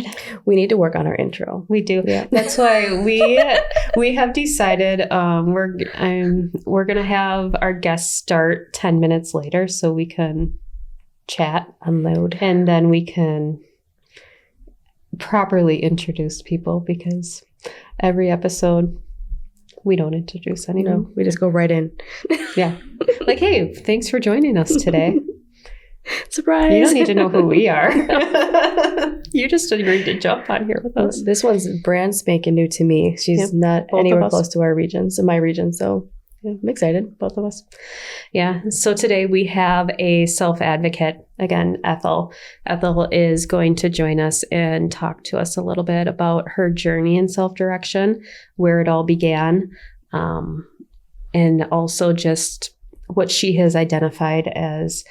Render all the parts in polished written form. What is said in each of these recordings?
good. We need to work on our intro. We do. Yeah. That's why we have decided we're going to have our guests start 10 minutes later so we can chat, Unload. and then we can properly introduce people, because every episode we don't introduce anyone. No, we just go right in. Yeah. Like, hey, thanks for joining us today. Surprise. You don't need to know who we are. You just agreed to jump on here with us. This one's brand spanking new to me. She's not anywhere close to our region, so my region. So yeah, I'm excited, both of us. Yeah. So today we have a self-advocate, again, Ethel. Ethel is going to join us and talk to us a little bit about her journey in self-direction, where it all began, and also just what she has identified as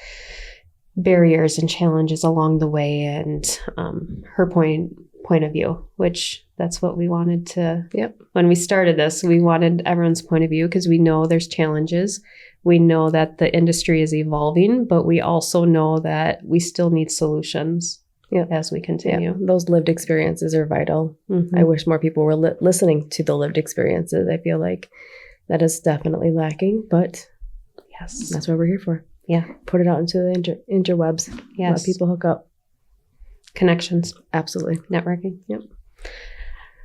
barriers and challenges along the way, and her point of view, which that's what we wanted to. Yep. When we started this, we wanted everyone's point of view, because we know there's challenges. We know that the industry is evolving, but we also know that we still need solutions as we continue. Yeah. Those lived experiences are vital. Mm-hmm. I wish more people were listening to the lived experiences. I feel like that is definitely lacking, but yes, that's what we're here for. Yeah. Put it out into the interwebs. Yes. Let people hook up. Connections. Absolutely. Networking. Yep.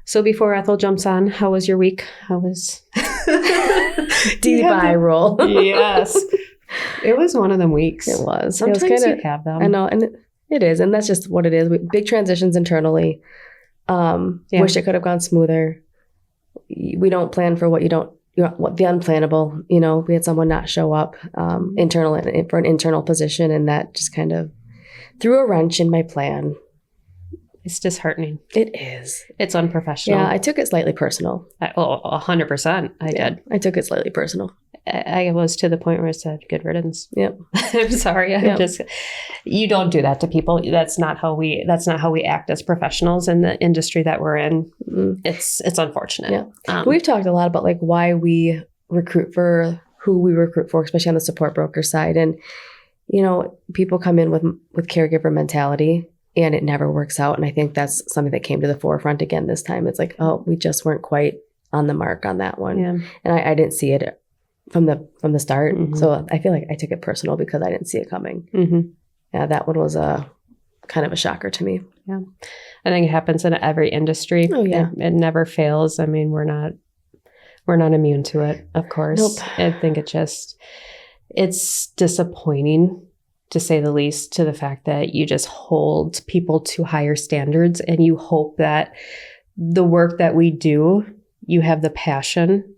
So before Ethel jumps on, how was your week? How was deep eye roll? Yes. It was one of them weeks. It was. Sometimes it was you have them. I know, and it is, and that's just what it is. Big transitions internally. Wish it could have gone smoother. We don't plan for what the unplannable. We had someone not show up internal for an internal position, and that just kind of threw a wrench in my plan. It's disheartening. It is. It's unprofessional. Yeah, I took it slightly personal. 100%. I did. I took it slightly personal. I was to the point where I said, good riddance. Yep. I'm sorry. You don't do that to people. That's not how we act as professionals in the industry that we're in. Mm-hmm. It's unfortunate. Yeah. We've talked a lot about like why we recruit for who we recruit for, especially on the support broker side. And, people come in with caregiver mentality, and it never works out. And I think that's something that came to the forefront again this time. It's like, oh, we just weren't quite on the mark on that one. Yeah. And I didn't see it from the start. Mm-hmm. So I feel like I took it personal because I didn't see it coming. Mm-hmm. Yeah, that one was a kind of a shocker to me. Yeah. I think it happens in every industry. Oh, yeah. It never fails. I mean, we're not immune to it, of course. Nope. I think it's disappointing, to say the least, to the fact that you just hold people to higher standards, and you hope that the work that we do, you have the passion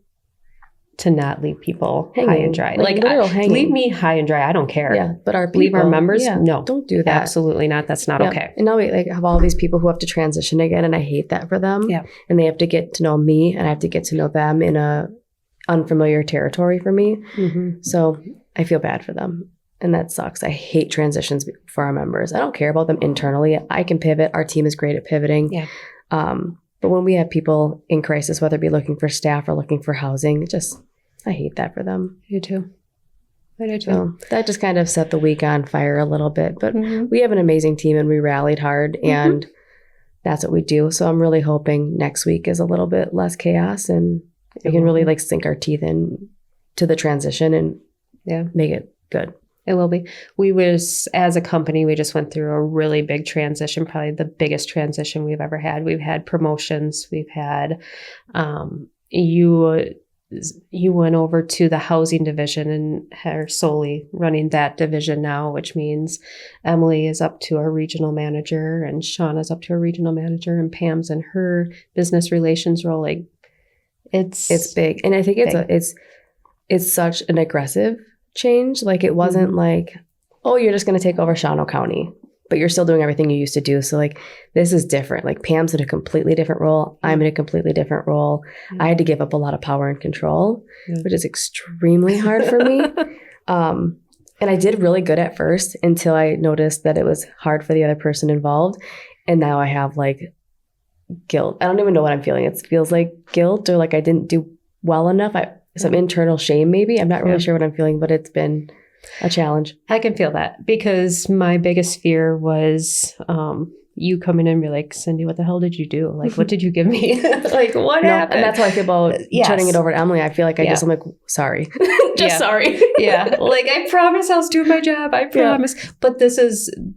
to not leave people high and dry. Leave me high and dry. I don't care. Yeah, but our people, leave our members. No, don't do that. Absolutely not. That's not okay. And now we have all these people who have to transition again, and I hate that for them. Yeah, and they have to get to know me, and I have to get to know them in a unfamiliar territory for me. Mm-hmm. So I feel bad for them. And that sucks. I hate transitions for our members. I don't care about them internally. I can pivot. Our team is great at pivoting. Yeah. But when we have people in crisis, whether it be looking for staff or looking for housing, I hate that for them. You too. I do too. So that just kind of set the week on fire a little bit. But we have an amazing team, and we rallied hard, and that's what we do. So I'm really hoping next week is a little bit less chaos, and we can really sink our teeth in to the transition and make it good. It will be. As a company, we just went through a really big transition, probably the biggest transition we've ever had. We've had promotions. We've had, you went over to the housing division and are solely running that division now, which means Emily is up to a regional manager, and Sean is up to a regional manager, and Pam's in her business relations role. It's big. And I think it's such an aggressive change. It wasn't like, oh, you're just going to take over Shawano County, but you're still doing everything you used to do. So this is different. Pam's in a completely different role. I'm in a completely different role. I had to give up a lot of power and control, which is extremely hard for me. And I did really good at first until I noticed that it was hard for the other person involved. And now I have guilt. I don't even know what I'm feeling. It feels like guilt, or I didn't do well enough. Some internal shame, maybe. I'm not really sure what I'm feeling, but it's been a challenge. I can feel that, because my biggest fear was you come in and be like, Cindy, what the hell did you do? Like, what did you give me? Like, what happened? And that's how I feel about turning it over to Emily. I feel like I'm like, sorry. Just sorry. Yeah. Like, I promise I was doing my job. I promise. Yeah. But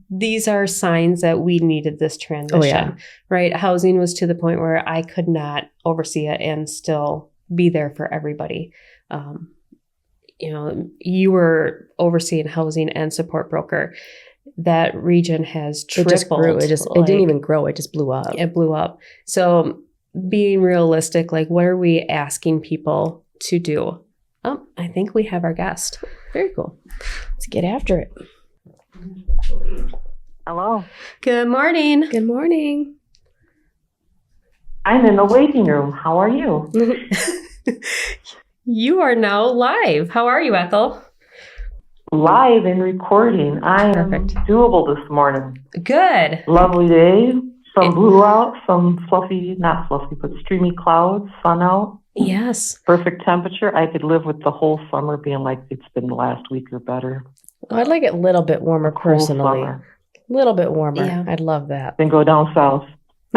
these are signs that we needed this transition, right? Housing was to the point where I could not oversee it and still be there for everybody. You were overseeing housing and support broker. That region has tripled. It just grew. It didn't even grow. It just blew up. It blew up. So being realistic, like, what are we asking people to do? Oh, I think we have our guest. Very cool. Let's get after it. Hello. Good morning. Good morning. I'm in the waiting room. How are you? You are now live. How are you, Ethel? Live and recording. I am doable this morning. Good. Lovely day. Some blue out, some fluffy, not fluffy, but streamy clouds, sun out. Yes. Perfect temperature. I could live with the whole summer being like it's been the last week or better. I'd like it a little bit warmer personally. A little bit warmer. Yeah. I'd love that. Then go down south.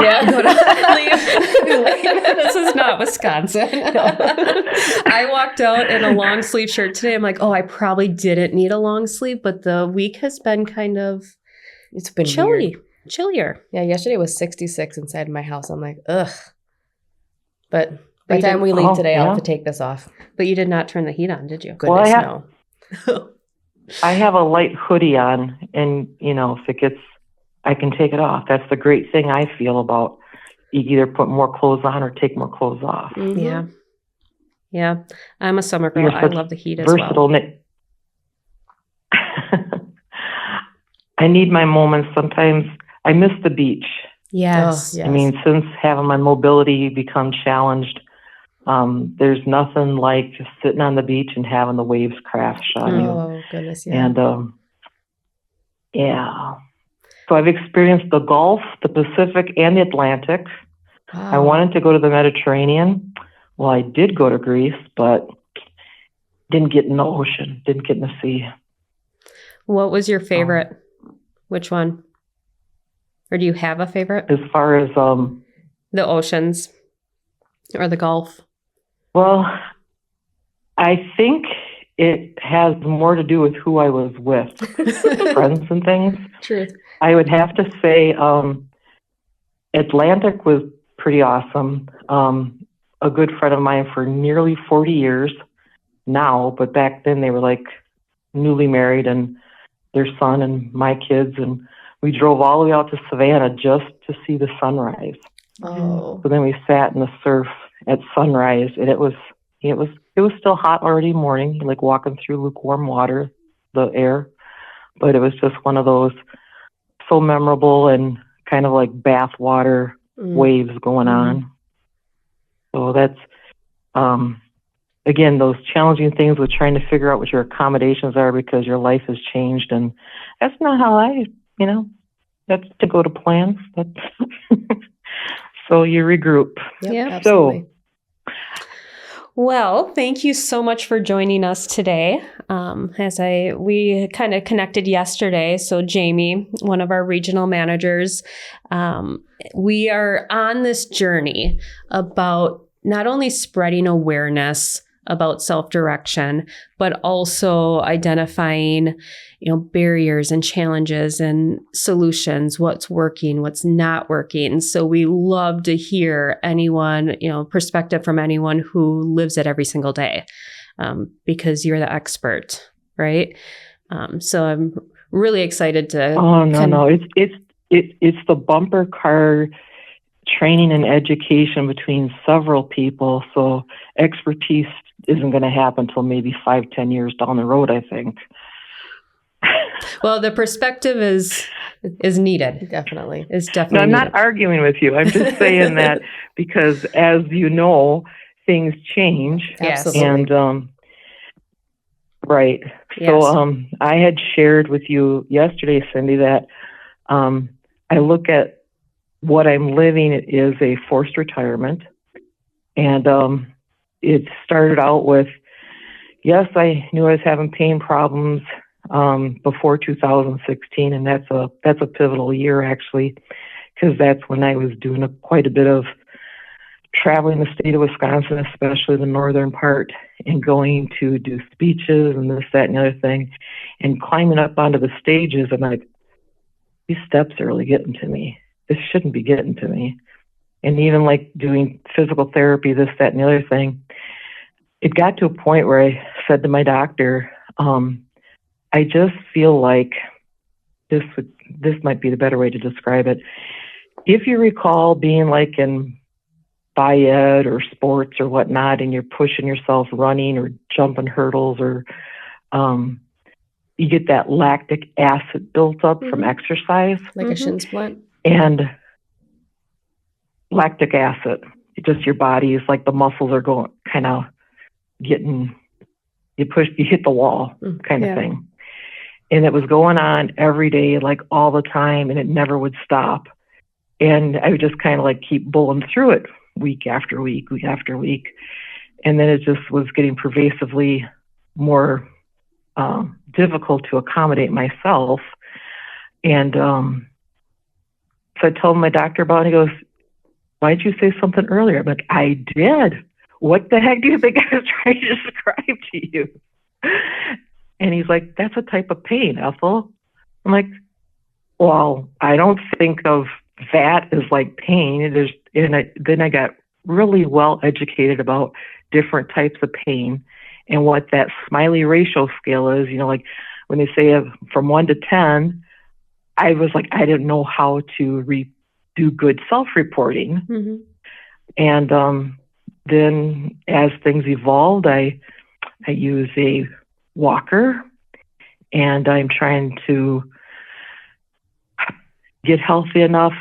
Yeah, this is not Wisconsin. No. I walked out in a long sleeve shirt today. I'm like, I probably didn't need a long sleeve, but the week has been kind of chillier. Yeah, yesterday was 66 inside my house. I'm like, ugh. But by the time we leave today, I'll have to take this off. But you did not turn the heat on, did you? Goodness, no. I have a light hoodie on, and if it gets, I can take it off. That's the great thing I feel about you either put more clothes on or take more clothes off. Mm-hmm. Yeah. Yeah. I'm a summer girl. I love the heat as well. I need my moments. Sometimes I miss the beach. Yes. I mean, since having my mobility become challenged, there's nothing like just sitting on the beach and having the waves crash on you. Oh, goodness. Yeah. And, so I've experienced the Gulf, the Pacific, and the Atlantic. Wow. I wanted to go to the Mediterranean. Well, I did go to Greece, but didn't get in the ocean, didn't get in the sea. What was your favorite? Which one? Or do you have a favorite? As far as the oceans or the Gulf? Well, I think it has more to do with who I was with, friends and things. Truth. I would have to say Atlantic was pretty awesome. A good friend of mine for nearly 40 years now, but back then they were like newly married and their son and my kids, and we drove all the way out to Savannah just to see the sunrise. Oh. So then we sat in the surf at sunrise, and it was still hot already morning, like walking through lukewarm water, the air, but it was just one of those so memorable and kind of like bath water waves going on. So that's, again, those challenging things with trying to figure out what your accommodations are because your life has changed. And that's not how that's to go to plans. So you regroup. Yeah, absolutely. Well, thank you so much for joining us today. We kind of connected yesterday. So Jamie, one of our regional managers, we are on this journey about not only spreading awareness about self-direction, but also identifying, barriers and challenges and solutions, what's working, what's not working. So we love to hear anyone, perspective from anyone who lives it every single day, because you're the expert, right? So I'm really excited to. Oh, no. It's the bumper car training and education between several people. So expertise isn't going to happen until maybe 5-10 years down the road, I think. Well, the perspective is needed. Definitely. It's definitely No, I'm needed. not arguing with you. I'm just saying that because, as you know, things change. Yes. Absolutely. And, right. Yes. So I had shared with you yesterday, Cindy, that I look at what I'm living is a forced retirement. And it started out with, yes, I knew I was having pain problems before 2016, and that's a pivotal year, actually. because that's when I was doing quite a bit of traveling the state of Wisconsin, especially the northern part, and going to do speeches and this, that, and the other thing, and climbing up onto the stages. I'm like, these steps are really getting to me. This shouldn't be getting to me. And even like doing physical therapy, this, that, and the other thing, it got to a point where I said to my doctor, I just feel like this might be the better way to describe it. If you recall being like in bi-ed or sports or whatnot, and you're pushing yourself running or jumping hurdles, or you get that lactic acid built up from exercise. Like a shin splint. And lactic acid, just your body is like the muscles are going kind of getting, you hit the wall kind of thing. And it was going on every day, like all the time, and it never would stop. And I would just kind of like keep bulling through it week after week, week after week. And then it just was getting pervasively more difficult to accommodate myself. And so I told my doctor about it. He goes, why'd you say something earlier? I'm like, I did. What the heck do you think I was trying to describe to you? And he's like, that's a type of pain, Ethel. I'm like, well, I don't think of that as like pain. Then I got really well educated about different types of pain and what that Smiley ratio scale is. You know, like when they say from 1 to 10, I was like, I didn't know how to do good self-reporting. And then as things evolved, I use a walker, and I'm trying to get healthy enough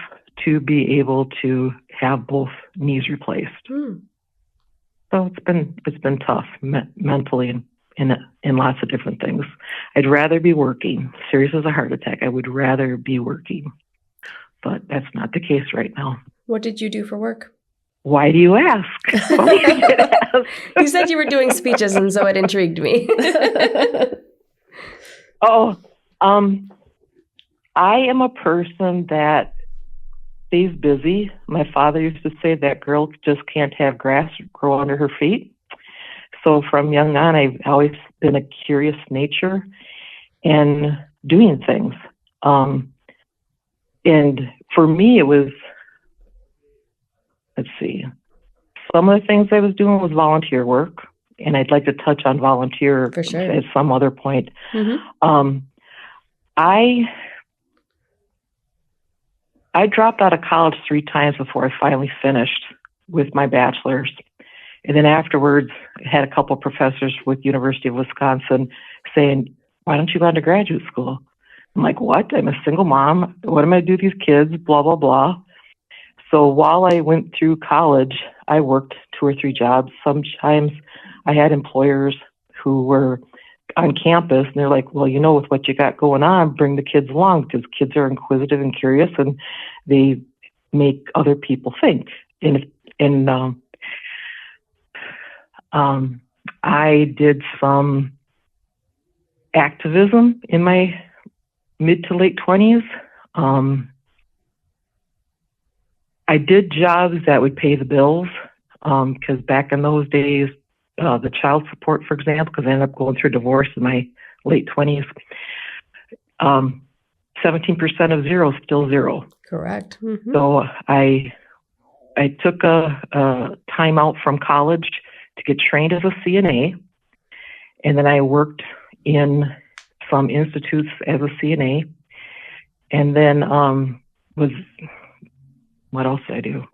to be able to have both knees replaced. So it's been tough mentally and in lots of different things. I'd rather be working. Serious as a heart attack, I would rather be working, but that's not the case right now. What did you do for work? Why do you ask? You said you were doing speeches, and so it intrigued me. I am a person that stays busy. My father used to say that girl just can't have grass grow under her feet. So from young on, I've always been a curious nature and doing things. And for me, it was, let's see, some of the things I was doing was volunteer work, and I'd like to touch on volunteer for sure at some other point. I dropped out of college 3 times before I finally finished with my bachelor's. And then afterwards, I had a couple of professors with University of Wisconsin saying, why don't you go on to graduate school? I'm like, what? I'm a single mom. What am I going to do with these kids? Blah, blah, blah. So while I went through college, I worked 2 or 3 jobs. Sometimes I had employers who were on campus, and they're like, well, you know, with what you got going on, bring the kids along, because kids are inquisitive and curious, and they make other people think. And I did some activism in my mid to late 20s. I did jobs that would pay the bills, because back in those days, the child support, for example, because I ended up going through divorce in my late 20s, 17% of zero is still zero. Correct. So I took a time out from college to get trained as a CNA, and then I worked in some institutes as a CNA, and then what else did I do?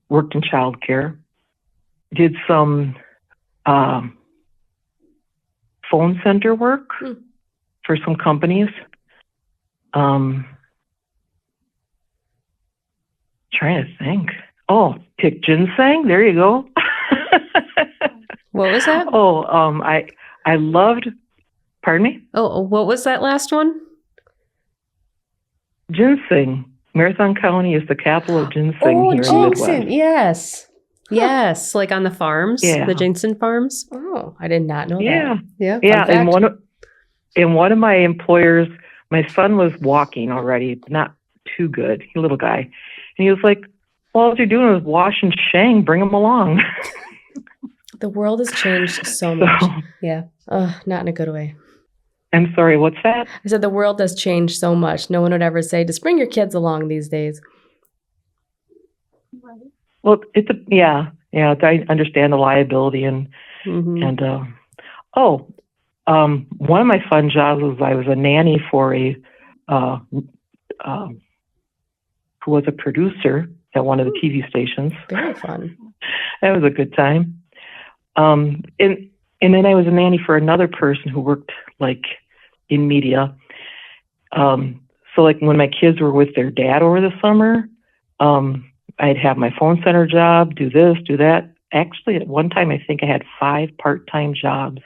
Worked in childcare. Did some phone center work for some companies. Trying to think. Oh, pick ginseng. There you go. What was that? I loved. Pardon me. Oh, what was that last one? Ginseng. Marathon County is the capital of ginseng here in the Midwest. Yes, like on the farms, the ginseng farms. Oh, I did not know that. Yeah. Fun fact. And one of my employers, my son was walking already, not too good, a little guy. And he was like, well, all you're doing is washing Shang, bring him along. The world has changed so much. Yeah. Not in a good way. I'm sorry, what's that? I said the world has changed so much. No one would ever say, just bring your kids along these days. Well, I understand the liability and one of my fun jobs was I was a nanny for who was a producer at one of the TV stations. Very fun. That was a good time. And then I was a nanny for another person who worked like in media. So like when my kids were with their dad over the summer, I'd have my phone center job, do this, do that. Actually, at one time, I think I had 5 part-time jobs.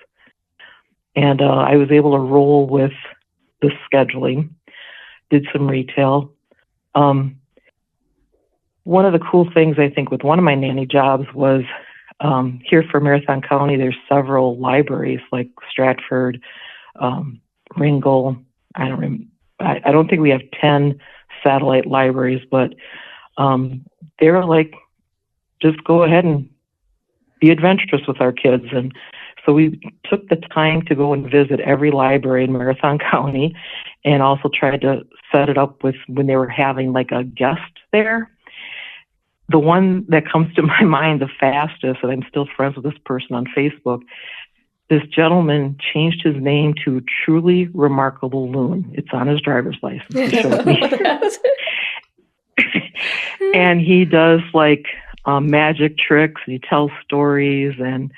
And I was able to roll with the scheduling, did some retail. One of the cool things, I think, with one of my nanny jobs was here for Marathon County, there's several libraries like Stratford, Ringgold. I don't think we have 10 satellite libraries, but they were like, just go ahead and be adventurous with our kids. And so we took the time to go and visit every library in Marathon County and also tried to set it up with when they were having like a guest there. The one that comes to my mind the fastest, and I'm still friends with this person on Facebook, this gentleman changed his name to Truly Remarkable Loon. It's on his driver's license. He showed me. And he does like magic tricks. He tells stories and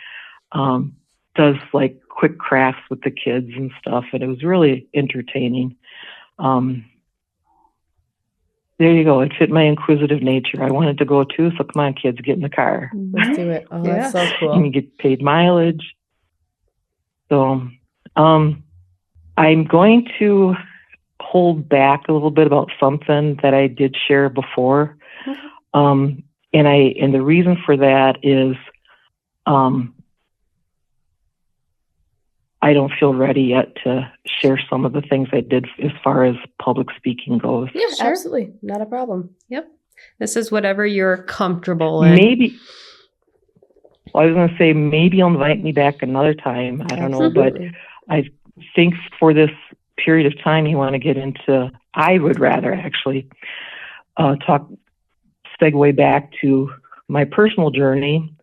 does like quick crafts with the kids and stuff. And it was really entertaining. There you go. It fit my inquisitive nature. I wanted to go too. So come on, kids, get in the car. Let's do it. Oh, that's so cool. And you get paid mileage. So I'm going to hold back a little bit about something that I did share before. And the reason for that is I don't feel ready yet to share some of the things I did as far as public speaking goes. Yeah, sure. Absolutely. Not a problem. Yep. This is whatever you're comfortable in. Maybe. Well, I was going to say maybe you'll invite me back another time. I don't know, but I think for this period of time you want to get into, I would rather actually segue back to my personal journey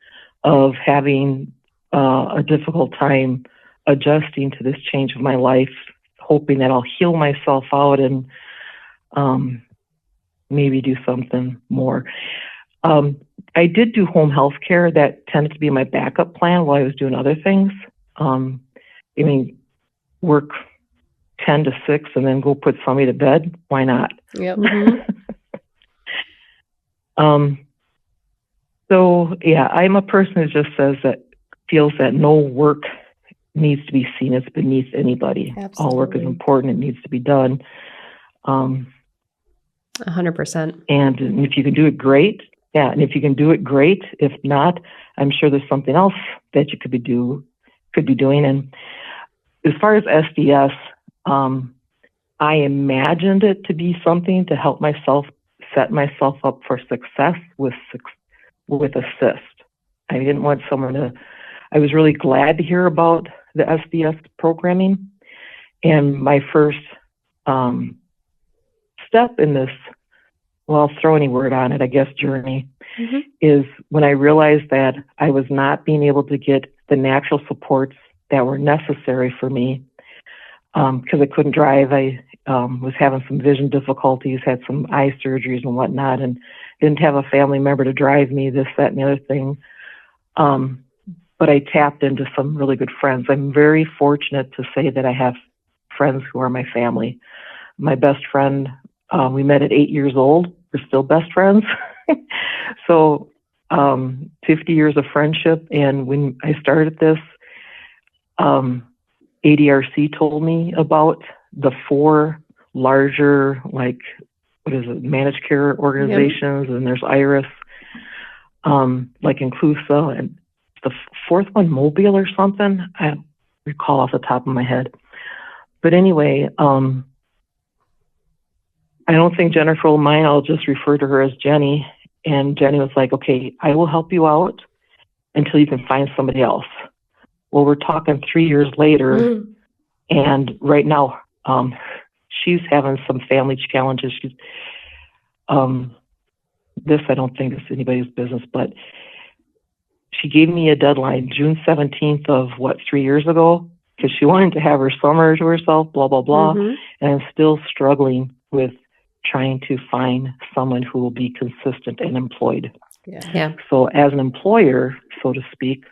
of having a difficult time adjusting to this change of my life, hoping that I'll heal myself out and maybe do something more. I did do home health care. That tended to be my backup plan while I was doing other things. Work 10 to 6 and then go put somebody to bed. Why not? Yep. So yeah, I'm a person who just feels that no work needs to be seen as beneath anybody. Absolutely. All work is important. It needs to be done. 100%. And if you can do it, great. Yeah, and if you can do it, great. If not, I'm sure there's something else that you could be doing. And as far as SDS, I imagined it to be something to help myself set myself up for success with assist. I didn't want someone to. I was really glad to hear about the SDS programming, and my first step in this, well, I'll throw any word on it, I guess, journey, is when I realized that I was not being able to get the natural supports that were necessary for me because I couldn't drive. I was having some vision difficulties, had some eye surgeries and whatnot, and didn't have a family member to drive me, this, that, and the other thing. But I tapped into some really good friends. I'm very fortunate to say that I have friends who are my family. My best friend, we met at 8 years old. We're still best friends. So 50 years of friendship. And when I started this, ADRC told me about the 4 larger, managed care organizations, and there's IRIS, like Inclusa, and the 4th one, Mobile or something. I don't recall off the top of my head. But anyway, I don't think Jennifer will mind. I'll just refer to her as Jenny. And Jenny was like, okay, I will help you out until you can find somebody else. Well, we're talking 3 years later, and right now she's having some family challenges. She's this I don't think is anybody's business, but she gave me a deadline, June 17th of 3 years ago, because she wanted to have her summer to herself, blah, blah, blah. And I'm still struggling with trying to find someone who will be consistent and employed. Yeah. So as an employer, so to speak,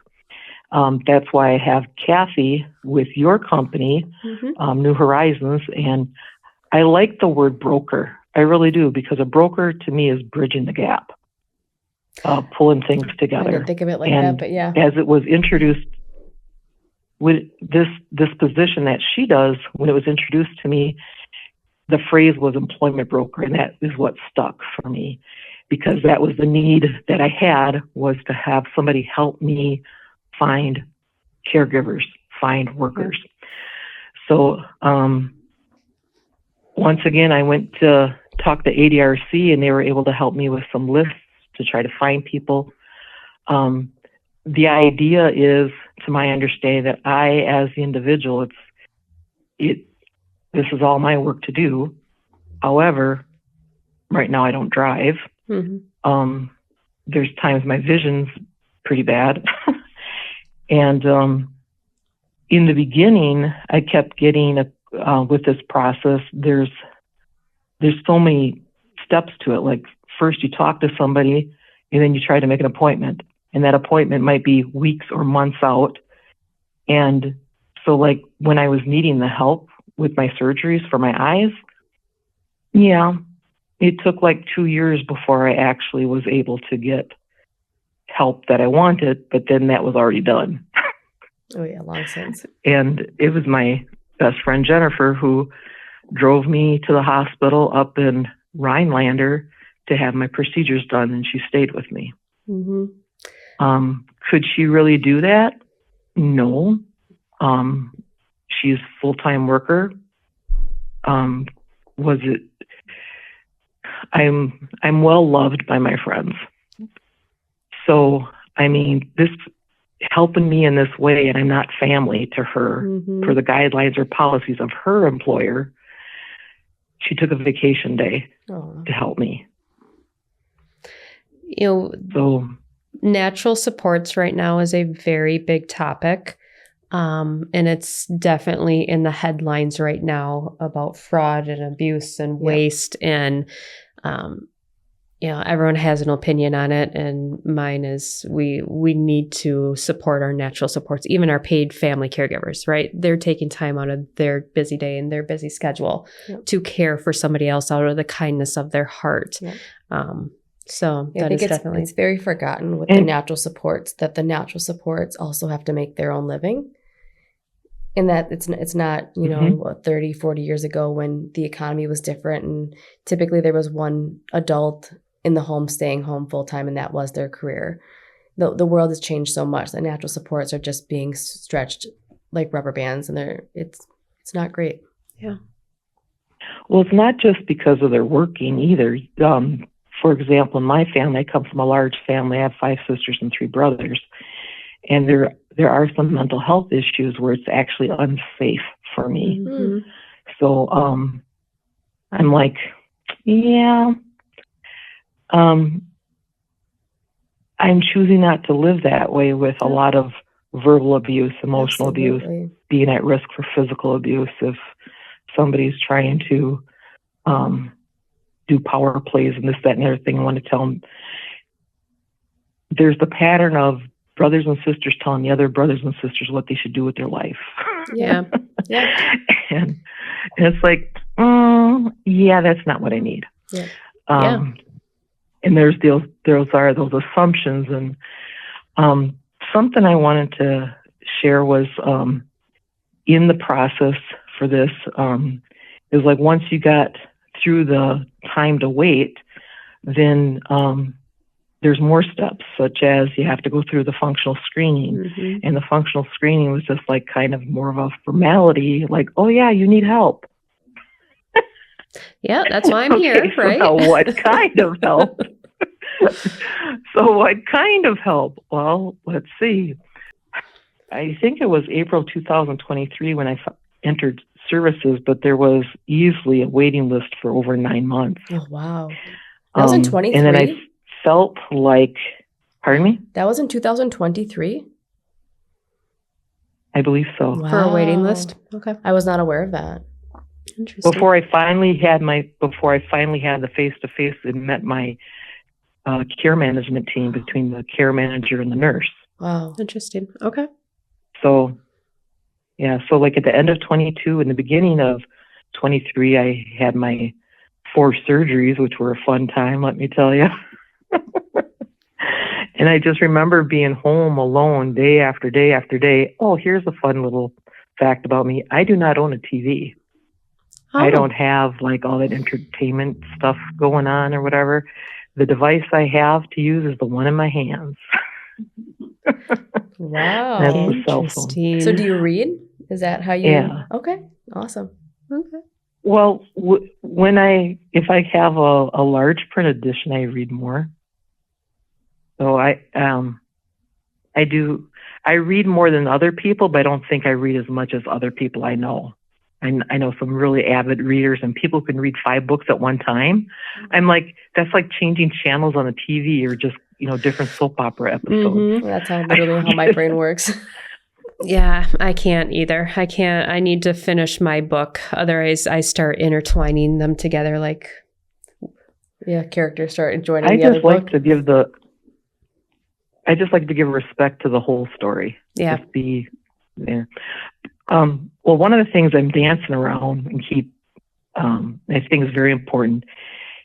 that's why I have Kathy with your company, New Horizons. And I like the word broker. I really do, because a broker to me is bridging the gap, pulling things together. I didn't think of it like and that, but yeah. As it was introduced, with this position that she does, when it was introduced to me, the phrase was employment broker, and that is what stuck for me, because that was the need that I had, was to have somebody help me find caregivers, find workers. So once again, I went to talk to ADRC, and they were able to help me with some lists to try to find people. The idea is, to my understanding, that I, as the individual, this is all my work to do. However, right now I don't drive. There's times my vision's pretty bad. And in the beginning, I kept getting, with this process, there's so many steps to it. Like, first you talk to somebody, and then you try to make an appointment. And that appointment might be weeks or months out. And so, like, when I was needing the help with my surgeries for my eyes, it took like 2 years before I actually was able to get help that I wanted, but then that was already done. Oh yeah, long since. And it was my best friend Jennifer who drove me to the hospital up in Rhinelander to have my procedures done, and she stayed with me. Could she really do that? No. She's a full-time worker. Was it? I'm well loved by my friends. So, I mean, this helping me in this way, and I'm not family to her, for the guidelines or policies of her employer. She took a vacation day to help me. So natural supports right now is a very big topic. And it's definitely in the headlines right now about fraud and abuse and waste. And, everyone has an opinion on it. And mine is we need to support our natural supports, even our paid family caregivers, right? They're taking time out of their busy day and their busy schedule to care for somebody else out of the kindness of their heart. So I think it's very forgotten with the natural supports, that the natural supports also have to make their own living. And that it's not, 30, 40 years ago when the economy was different, and typically there was one adult in the home staying home full time, and that was their career. The world has changed so much that natural supports are just being stretched like rubber bands, and it's not great. Yeah. Well, it's not just because of their working either. For example, in my family, I come from a large family. I have 5 sisters and 3 brothers. And there are some mental health issues where it's actually unsafe for me. So I'm like, I'm choosing not to live that way, with a lot of verbal abuse, emotional abuse, being at risk for physical abuse if somebody's trying to do power plays and this, that, and the other thing. I want to tell them there's the pattern of brothers and sisters telling the other brothers and sisters what they should do with their life. And it's like, that's not what I need. And there's those assumptions. And something I wanted to share was in the process for this, is like, once you got through the time to wait, then there's more steps, such as you have to go through the functional screening. And the functional screening was just like kind of more of a formality, like, oh yeah, you need help. Yeah, that's why I'm Okay, here, so right? now what kind of help? So what kind of help? Well, let's see. I think it was April 2023 when I entered services, but there was easily a waiting list for over 9 months. Oh, wow. That was in And then I 23? felt like, pardon me? That was in 2023? I believe so. Wow. For a waiting list. Okay. I was not aware of that. Interesting. Before I finally had the face-to-face and met my care management team between the care manager and the nurse. Wow. Interesting. Okay. So, yeah, so like at the end of 22, in the beginning of 23, I had my 4 surgeries, which were a fun time, let me tell you. And I just remember being home alone day after day after day. Oh, here's a fun little fact about me. I do not own a TV. Oh. I don't have like all that entertainment stuff going on or whatever. The device I have to use is the one in my hands. Wow. That's the cell phone. Interesting. So do you read? Is that how you? Yeah. Okay. Awesome. Okay. Well, if I have a large print edition, I read more. So I read more than other people, but I don't think I read as much as other people I know. I know some really avid readers, and people can read 5 books at one time. I'm like, that's like changing channels on the TV or just, different soap opera episodes. Mm-hmm. That's literally how my brain works. Yeah, I can't either. I need to finish my book. Otherwise, I start intertwining them together like... Yeah, characters start joining I the other just like book. to give respect to the whole story. Yeah. Just be there. Well, one of the things I'm dancing around and I think is very important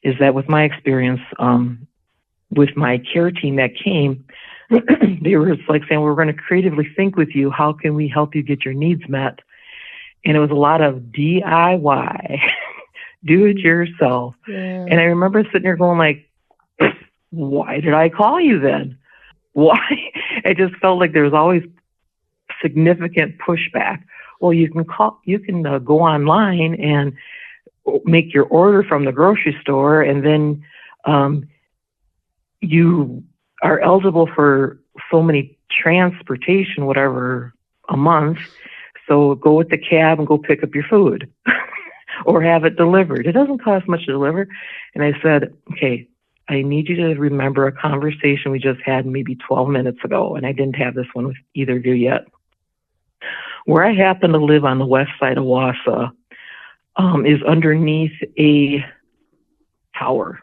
is that with my experience, with my care team that came, they were like saying, we're going to creatively think with you. How can we help you get your needs met? And it was a lot of DIY, do it yourself. Yeah. And I remember sitting there going like, why did I call you then? Why? I just felt like there was always significant pushback. Well, you can go online and make your order from the grocery store, and then you are eligible for so many transportation, whatever, a month. So go with the cab and go pick up your food or have it delivered. It doesn't cost much to deliver. And I said, okay, I need you to remember a conversation we just had maybe 12 minutes ago. And I didn't have this one with either of you yet. Where I happen to live on the west side of Wausau is underneath a tower,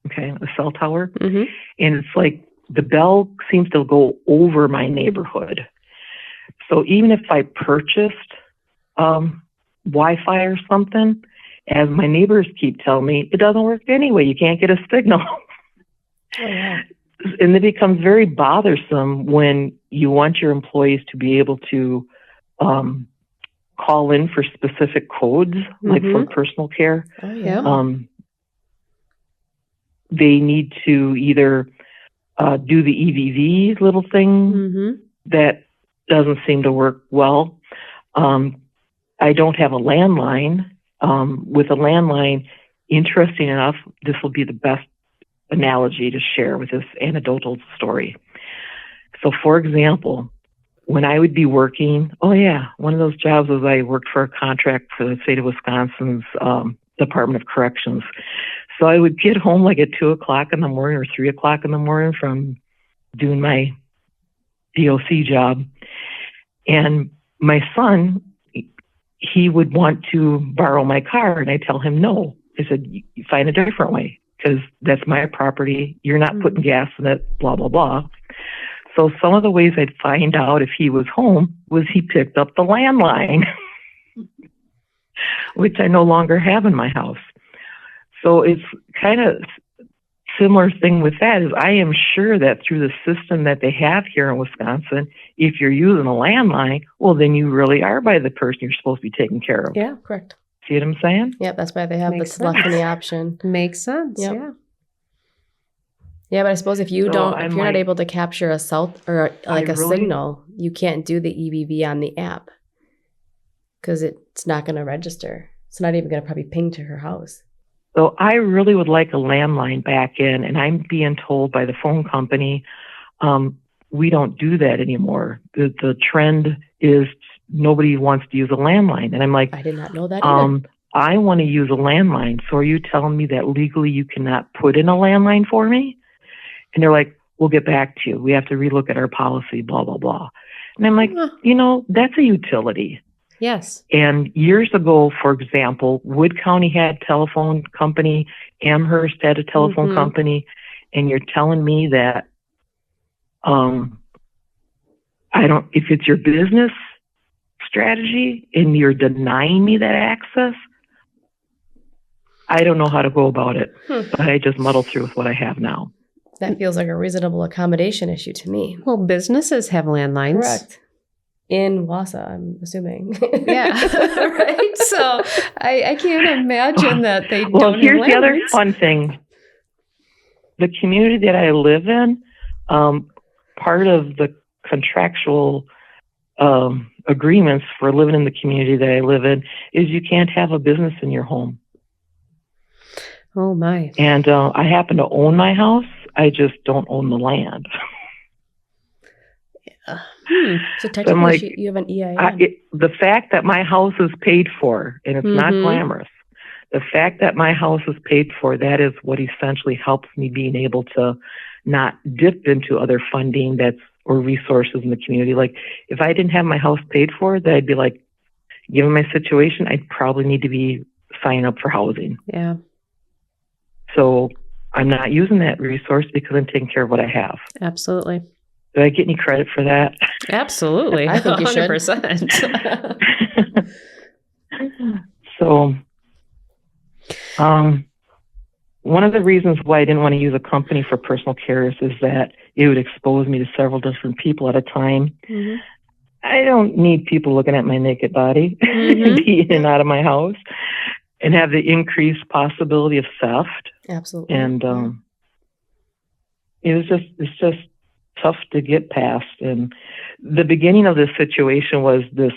okay, a cell tower. Mm-hmm. And it's like the bell seems to go over my neighborhood. So even if I purchased Wi-Fi or something, as my neighbors keep telling me, it doesn't work anyway. You can't get a signal. Oh, yeah. And it becomes very bothersome when you want your employees to be able to call in for specific codes, like for personal care. Oh, yeah. They need to either do the EVV little thing that doesn't seem to work well. I don't have a landline. With a landline, interesting enough, this will be the best analogy to share with this anecdotal story. So, for example, when I would be working, one of those jobs was I worked for a contract for the state of Wisconsin's Department of Corrections. So I would get home like at 2 o'clock in the morning or 3 o'clock in the morning from doing my DOC job. And my son, he would want to borrow my car, and I tell him no. I said, you find a different way, because that's my property. You're not putting gas in it, blah, blah, blah. So some of the ways I'd find out if he was home was he picked up the landline, which I no longer have in my house. So it's kind of similar thing with that is I am sure that through the system that they have here in Wisconsin, if you're using a landline, well, then you really are by the person you're supposed to be taking care of. Yeah, correct. See what I'm saying? Yeah, that's why they have Makes the telephony option. Makes sense. Yep. Yeah. Yeah, but I suppose if you So don't, I'm if you're like- not able to capture a cell or like I a really- signal, you can't do the EVV on the app because it's not going to register. It's not even going to probably ping to her house. So I really would like a landline back in, and I'm being told by the phone company, we don't do that anymore. The trend is nobody wants to use a landline. And I'm like, I did not know that either. I want to use a landline. So are you telling me that legally you cannot put in a landline for me? And they're like, we'll get back to you. We have to relook at our policy, blah, blah, blah. And I'm like, that's a utility. Yes. And years ago, for example, Wood County had a telephone company, Amherst had a telephone company, and you're telling me that if it's your business strategy and you're denying me that access, I don't know how to go about it. But I just muddle through with what I have now. That feels like a reasonable accommodation issue to me. Well, businesses have landlines. Correct. In Wausau, I'm assuming. Yeah, right. So I can't imagine that they well, don't here's have the other landlines. fun thing. The community that I live in, part of the contractual agreements for living in the community that I live in is you can't have a business in your home. Oh, my. And I happen to own my house. I just don't own the land. So technically, I'm like, you have an EIN. The fact that my house is paid for, and it's not glamorous, the fact that my house is paid for, that is what essentially helps me being able to not dip into other funding or resources in the community. Like, if I didn't have my house paid for, then I'd be like, given my situation, I'd probably need to be signing up for housing. Yeah. So I'm not using that resource because I'm taking care of what I have. Absolutely. Do I get any credit for that? Absolutely. I think you should. 100%. So, one of the reasons why I didn't want to use a company for personal care is that it would expose me to several different people at a time. I don't need people looking at my naked body, be in and out of my house, and have the increased possibility of theft. Absolutely. And it's just tough to get past. And the beginning of this situation was this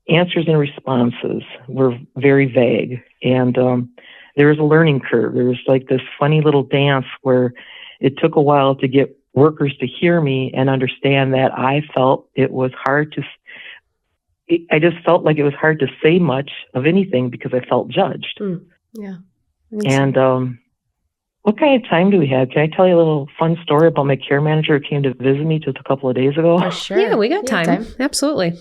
answers and responses were very vague. And there was a learning curve. There was like this funny little dance where it took a while to get workers to hear me and understand that I felt it was hard I just felt like it was hard to say much of anything because I felt judged. Yeah. And what kind of time do we have? Can I tell you a little fun story about my care manager who came to visit me just a couple of days ago? For sure. Yeah, we got time. Absolutely.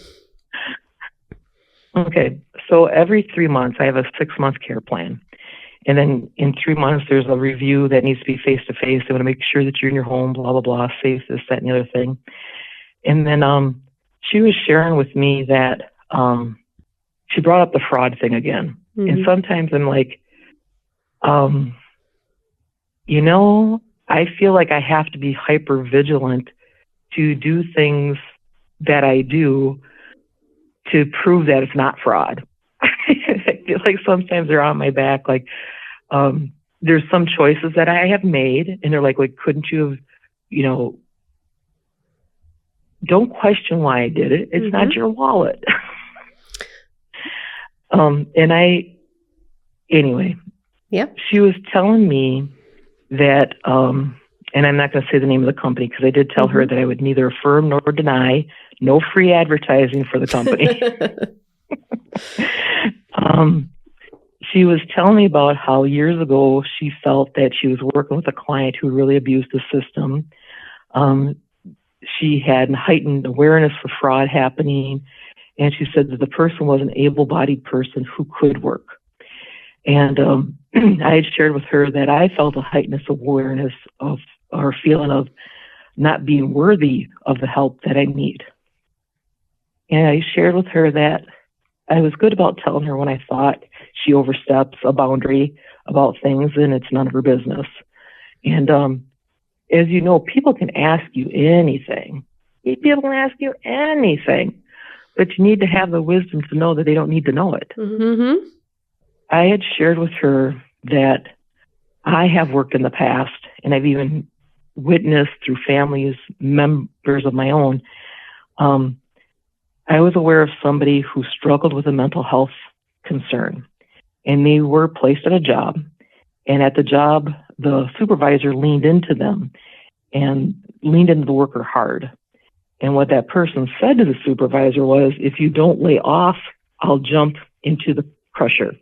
Okay. So every 3 months, I have a 6-month care plan. And then in 3 months, there's a review that needs to be face-to-face. They want to make sure that you're in your home, blah, blah, blah, safe, this, that, and the other thing. And then she was sharing with me that she brought up the fraud thing again. And sometimes I'm like, I feel like I have to be hyper vigilant to do things that I do to prove that it's not fraud. I feel like sometimes they're on my back. Like, there's some choices that I have made, and they're like, couldn't you have, don't question why I did it. It's not your wallet. Anyway, she was telling me that, and I'm not going to say the name of the company because I did tell her that I would neither affirm nor deny, no free advertising for the company. She was telling me about how years ago she felt that she was working with a client who really abused the system. She had heightened awareness for fraud happening, and she said that the person was an able-bodied person who could work. And I had shared with her that I felt a heightened awareness of, or feeling of not being worthy of the help that I need. And I shared with her that I was good about telling her when I thought she oversteps a boundary about things, and it's none of her business. And as you know, people can ask you anything. People can ask you anything, but you need to have the wisdom to know that they don't need to know it. I had shared with her that I have worked in the past, and I've even witnessed through families, members of my own. I was aware of somebody who struggled with a mental health concern, and they were placed at a job. And at the job, the supervisor leaned into them and leaned into the worker hard. And what that person said to the supervisor was, if you don't lay off, I'll jump into the crusher.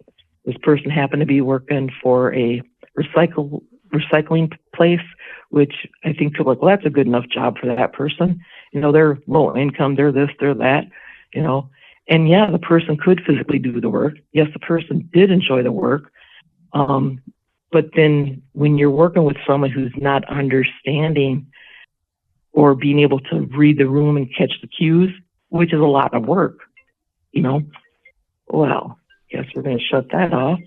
This person happened to be working for a recycling place, which I think feel like, well, that's a good enough job for that person. They're low income, they're this, they're that, And yeah, the person could physically do the work. Yes, the person did enjoy the work. But then when you're working with someone who's not understanding or being able to read the room and catch the cues, which is a lot of work, well, guess we're going to shut that off.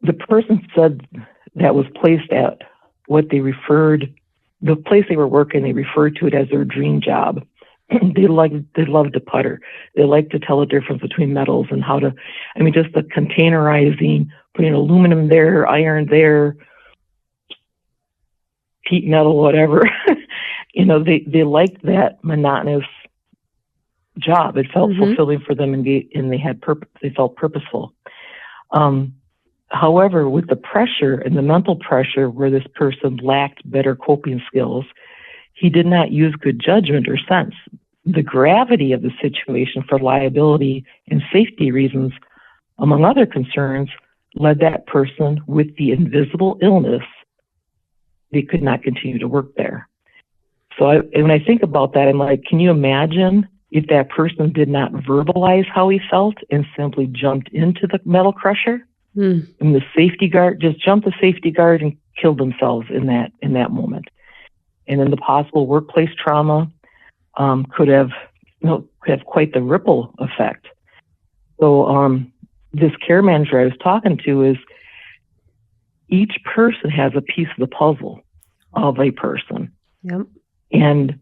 The person said that was placed at the place they were working, they referred to it as their dream job. They loved to putter. They like to tell the difference between metals and just the containerizing, putting aluminum there, iron there, sheet metal, whatever. They liked that monotonous job. It felt fulfilling for them, and they had purpose. They felt purposeful. However, with the pressure and the mental pressure where this person lacked better coping skills, he did not use good judgment or sense. The gravity of the situation for liability and safety reasons, among other concerns, led that person with the invisible illness. They could not continue to work there. So when I think about that, I'm like, can you imagine if that person did not verbalize how he felt and simply jumped into the metal crusher? And the safety guard just jumped the safety guard and killed themselves in that moment. And then the possible workplace trauma could have quite the ripple effect. So this care manager I was talking to is, each person has a piece of the puzzle of a person. Yep. And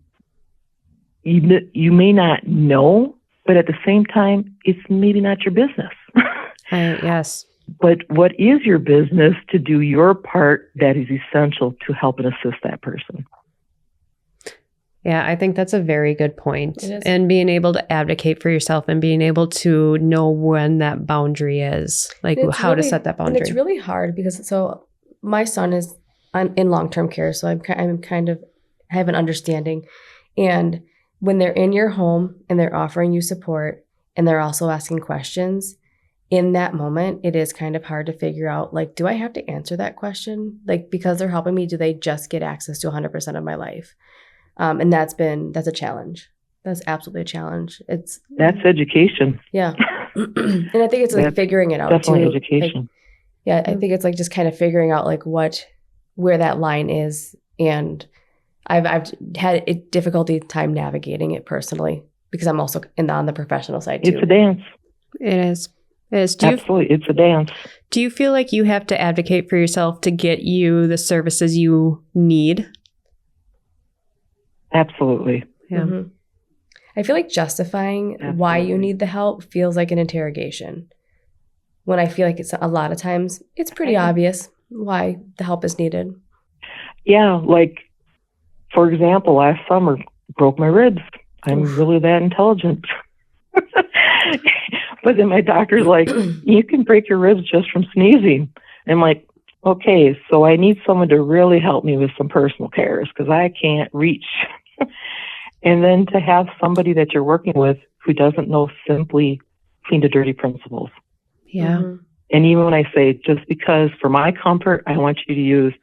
you may not know, but at the same time, it's maybe not your business. Yes. But what is your business to do your part that is essential to help and assist that person? Yeah, I think that's a very good point. And being able to advocate for yourself and being able to know when that boundary is, like how to set that boundary. And it's really hard because my son is in long-term care, so I'm kind of have an understanding. And when they're in your home and they're offering you support and they're also asking questions, in that moment, it is kind of hard to figure out, like, do I have to answer that question? Like, because they're helping me, do they just get access to 100% of my life? And that's a challenge. That's absolutely a challenge. That's education. Yeah. And I think it's like figuring it out definitely too. Education. Like, I think it's like just kind of figuring out like where that line is. And I've had a difficulty time navigating it personally because I'm also on the professional side too. It's a dance. It is. Absolutely. It's a dance. Do you feel like you have to advocate for yourself to get you the services you need? Absolutely. Yeah. Mm-hmm. I feel like justifying why you need the help feels like an interrogation. When I feel like it's a lot of times, it's pretty obvious why the help is needed. Yeah. Like, for example, last summer, broke my ribs. I'm really that intelligent. But then my doctor's like, you can break your ribs just from sneezing. And I'm like, okay, so I need someone to really help me with some personal cares because I can't reach. And then to have somebody that you're working with who doesn't know simply clean to dirty principles. Yeah. Mm-hmm. And even when I say, just because for my comfort, I want you to use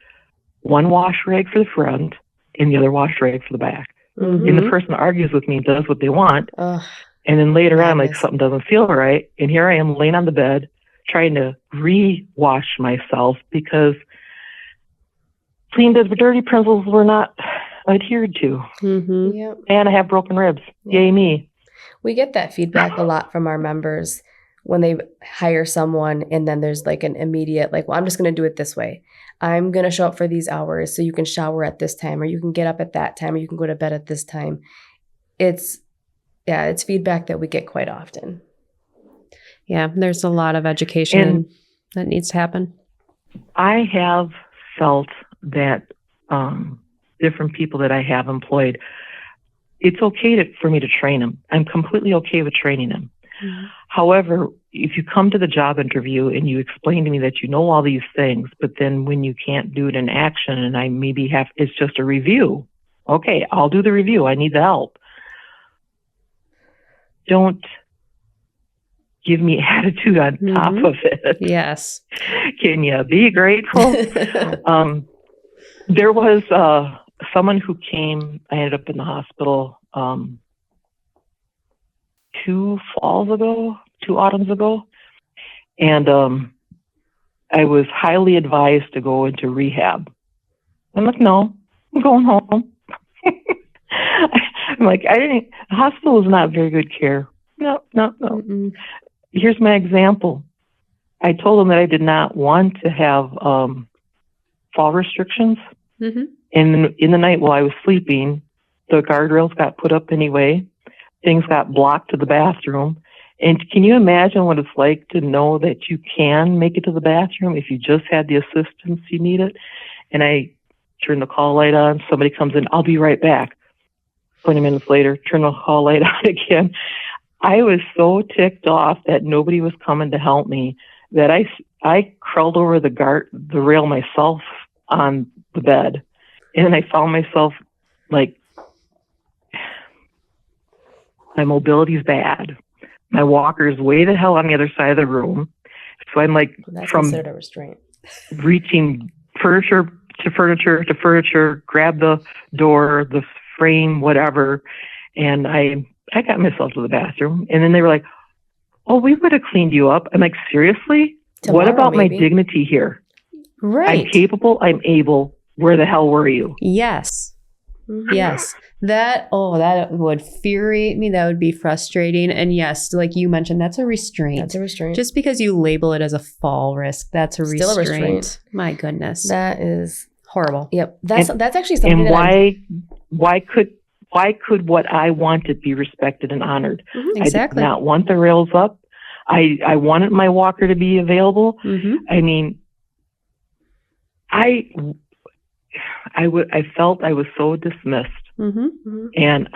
one wash rag for the front and the other wash rag for the back. Mm-hmm. And the person argues with me and does what they want. Ugh. And then later on, like, something doesn't feel right. And here I am laying on the bed trying to re-wash myself because clean to dirty principles were not adhered to. Mm-hmm. Yep. And I have broken ribs. Yeah. Yay me. We get that feedback a lot from our members when they hire someone and then there's like an immediate, like, well, I'm just going to do it this way. I'm going to show up for these hours so you can shower at this time or you can get up at that time or you can go to bed at this time. It's feedback that we get quite often. Yeah, there's a lot of education that needs to happen. I have felt that different people that I have employed, it's okay for me to train them. I'm completely okay with training them. However, if you come to the job interview and you explain to me that you know all these things, but then when you can't do it in action and I maybe it's just a review. Okay, I'll do the review. I need the help. Don't give me attitude on top of it. Yes. Can you be grateful? There was someone who came, I ended up in the hospital 2 autumns ago. And I was highly advised to go into rehab. I'm like, no, I'm going home. I'm like, the hospital is not very good care. No. Mm-mm. Here's my example. I told them that I did not want to have fall restrictions. Mm-hmm. And in the night while I was sleeping, the guardrails got put up anyway. Things got blocked to the bathroom. And can you imagine what it's like to know that you can make it to the bathroom if you just had the assistance you needed? And I turn the call light on. Somebody comes in. I'll be right back. 20 minutes later, turn the call light on again. I was so ticked off that nobody was coming to help me that I crawled over the rail myself on the bed. And then I found myself like, my mobility's bad. My walker's way the hell on the other side of the room. So I'm like, that's from considered a restraint. Reaching furniture to furniture, grab the door, the frame, whatever. And I got myself to the bathroom. And then they were like, oh, we would have cleaned you up. I'm like, seriously? Tomorrow, what about maybe? My dignity here? Right. I'm capable. I'm able. Where the hell were you? Yes. Yes. That would infuriate me. That would be frustrating. And yes, like you mentioned, that's a restraint. That's a restraint. Just because you label it as a fall risk, that's a restraint. Still a restraint. My goodness. That is horrible. Yep. That's actually something. And why could what I wanted be respected and honored? Mm-hmm, exactly. I did not want the rails up. I wanted my walker to be available. Mm-hmm. I mean, I felt I was so dismissed, and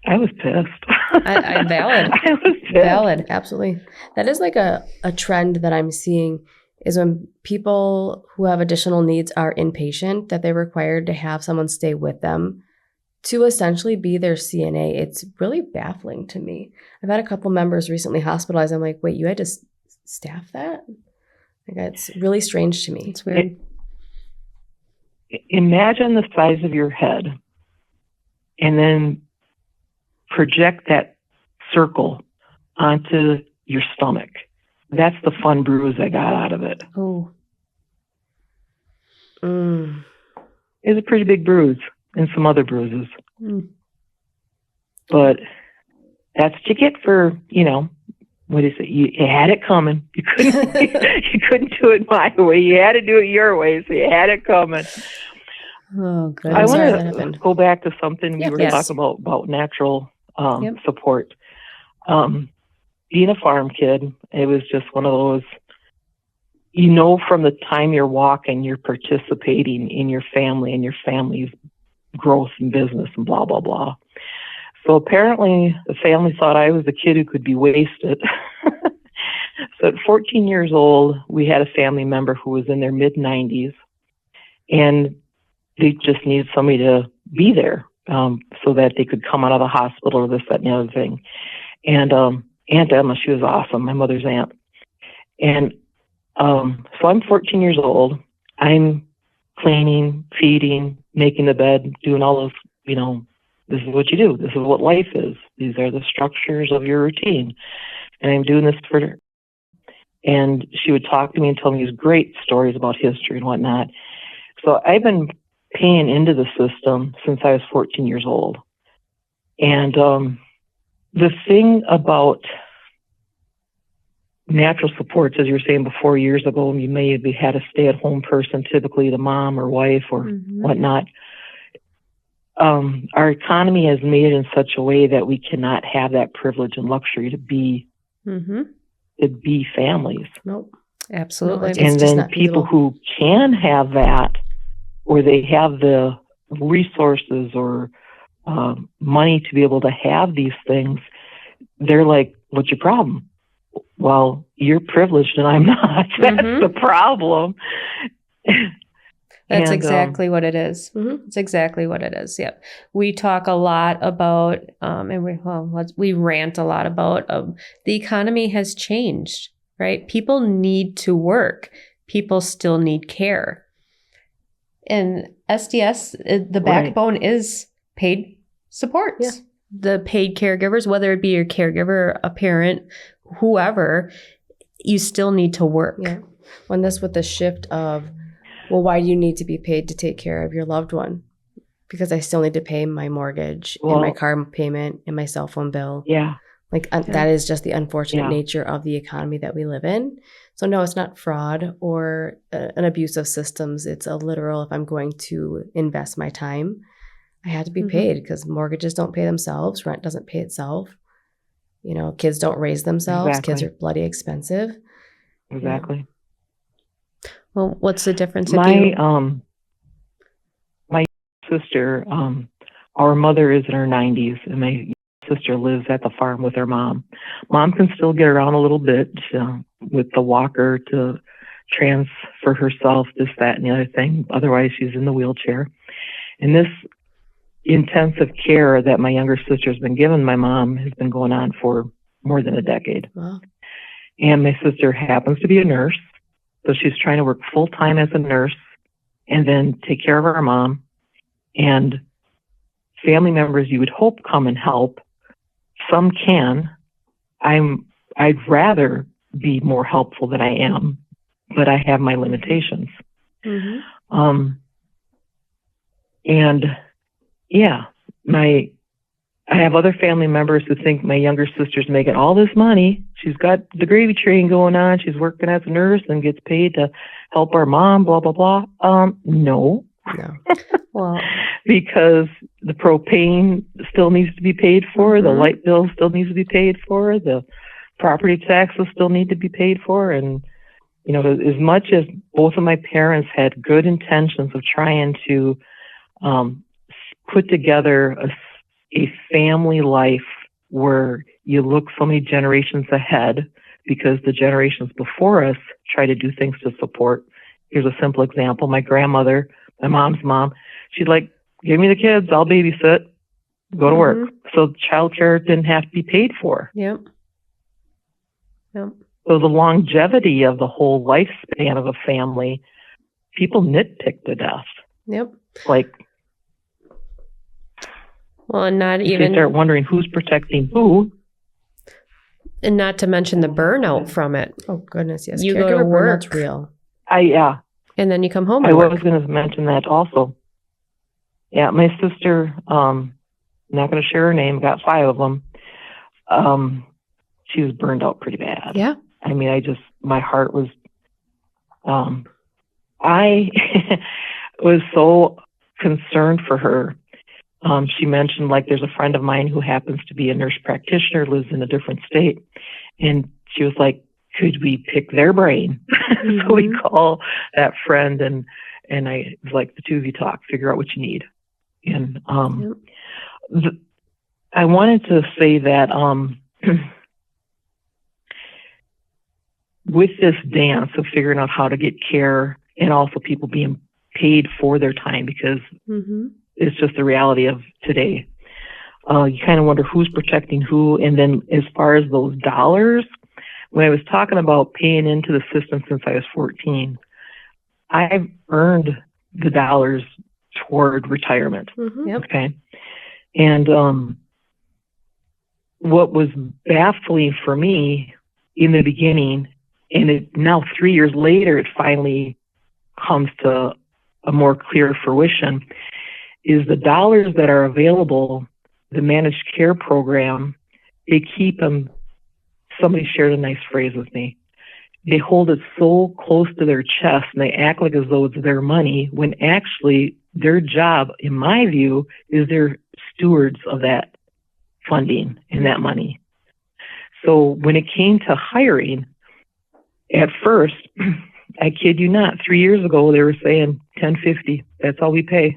I was pissed. Valid. I was pissed. Valid. Absolutely. That is like a trend that I'm seeing is when people who have additional needs are inpatient, that they're required to have someone stay with them to essentially be their CNA. It's really baffling to me. I've had a couple members recently hospitalized. I'm like, wait, you had to staff that? Like, it's really strange to me. It's weird. Imagine the size of your head and then project that circle onto your stomach. That's the fun bruise I got out of it. Oh. It's a pretty big bruise and some other bruises. But that's what you get for, what is it? You had it coming. You couldn't do it my way. You had to do it your way, so you had it coming. Oh, good. I want to go back to something we were Yes. talking about natural support. Being a farm kid, it was just one of those, from the time you're walking, you're participating in your family and your family's growth and business and blah, blah, blah. So apparently the family thought I was a kid who could be wasted. So at 14 years old, we had a family member who was in their mid-90s, and they just needed somebody to be there so that they could come out of the hospital or this, that, and the other thing. And Aunt Emma, she was awesome, my mother's aunt. And so I'm 14 years old. I'm cleaning, feeding, making the bed, doing all those, this is what you do. This is what life is. These are the structures of your routine. And I'm doing this for her. And she would talk to me and tell me these great stories about history and whatnot. So I've been paying into the system since I was 14 years old. And the thing about natural supports, as you were saying before, years ago, you may have had a stay-at-home person, typically the mom or wife or whatnot. Our economy has made it in such a way that we cannot have that privilege and luxury to be families. Nope. Absolutely. No, and then people who can have that, or they have the resources or money to be able to have these things, they're like, what's your problem? well, you're privileged and I'm not. That's Mhm. the problem. That's And, exactly what it is. Mhm. It's exactly what it is. Yep. We talk a lot about, and we rant a lot about the economy has changed, right? People need to work. People still need care. And SDS, the Right. backbone is paid supports. Yeah. The paid caregivers, whether it be your caregiver, a parent, whoever, you still need to work. Yeah. When this with the shift of, well, why do you need to be paid to take care of your loved one? Because I still need to pay my mortgage and my Well, car payment and my cell phone bill. yeah. Like Yeah. that is just the unfortunate Yeah. nature of the economy that we live in. So no, it's not fraud or an abuse of systems. It's a literal, if I'm going to invest my time, I have to be Mhm. paid because mortgages don't pay themselves. Rent doesn't pay itself. You know, kids don't raise themselves. Kids Exactly. are bloody expensive. Exactly. Well, what's the difference if My you? my sister, our mother is in her 90s, and my sister lives at the farm with her mom. Mom can still get around a little bit with the walker to transfer herself, this, that, and the other thing. Otherwise, she's in the wheelchair. And this intensive care that my younger sister has been given my mom has been going on for more than a decade. Wow. And my sister happens to be a nurse, so she's trying to work full time as a nurse and then take care of our mom. And family members you would hope come and help. Some can. I'd rather be more helpful than I am, but I have my limitations. Mhm. And yeah, I have other family members who think my younger sister's making all this money. She's got the gravy train going on. She's working as a nurse and gets paid to help our mom, blah, blah, blah. No. No. Well, Because the propane still needs to be paid for, the Mhm. light bill still needs to be paid for, the property taxes still need to be paid for. And, you know, as much as both of my parents had good intentions of trying to put together a family life where you look so many generations ahead, because the generations before us try to do things to support. Here's a simple example. My grandmother, my mom's mom, she'd like, give me the kids, I'll babysit, go to work. So childcare didn't have to be paid for. Yep. Yep. So the longevity of the whole lifespan of a family, people nitpick to death. Yep. Like, Well, and not they even, start wondering who's protecting who. and not to mention the burnout from it. Oh goodness, yes. You go to Caregiver burnout's work. real. And then you come home I and was work. going to mention that also. Yeah, my sister, not going to share her name, got 5 of them. She was burned out pretty bad. Yeah. I mean, my heart was, I was so concerned for her. She mentioned, like, there's a friend of mine who happens to be a nurse practitioner, lives in a different state. And she was like, could we pick their brain? So we call that friend and I was like, the two of you talk, figure out what you need. And I wanted to say that with this dance of figuring out how to get care and also people being paid for their time, because it's just the reality of today. You kind of wonder who's protecting who. And then as far as those dollars, when I was talking about paying into the system since I was 14, I've earned the dollars toward retirement. Yep. Okay. And what was baffling for me in the beginning, and now 3 years later, it finally comes to a more clear fruition, is the dollars that are available, the managed care program, they keep them. Somebody shared a nice phrase with me. They hold it so close to their chest and they act like as though it's their money, when actually their job, in my view, is they're stewards of that funding and that money. So when it came to hiring, at first, I kid you not, 3 years ago, they were saying $10.50. That's all we pay.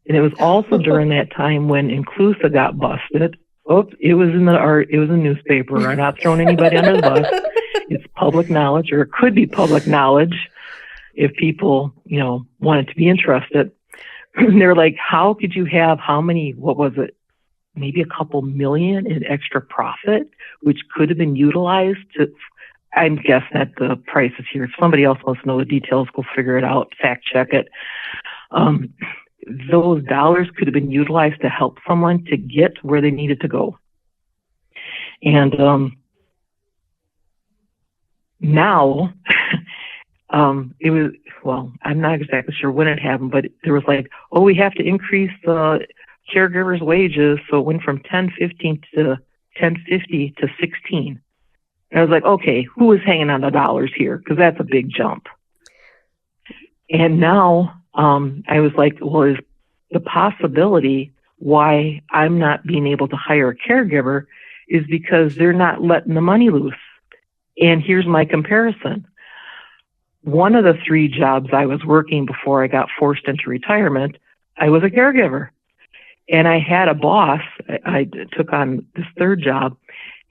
And it was also during that time when Inclusa got busted. Oops, it was in the art. It was a newspaper. I'm not throwing anybody under the bus. It's public knowledge, or it could be public knowledge if people, wanted to be interested. They're like, how could you have what was it? Maybe a couple million in extra profit, which could have been utilized to, I'm guessing at the prices here. If somebody else wants to know the details, go figure it out, fact check it. Those dollars could have been utilized to help someone to get where they needed to go. And now, it was, I'm not exactly sure when it happened, but there was like, we have to increase the caregivers' wages. So it went from $10.50 to $10.50 to $16. And I was like, okay, who is hanging on the dollars here? Because that's a big jump. And now I was like, well, is the possibility why I'm not being able to hire a caregiver is because they're not letting the money loose. And here's my comparison. One of the 3 jobs I was working before I got forced into retirement, I was a caregiver. And I had a boss, I took on this 3rd job,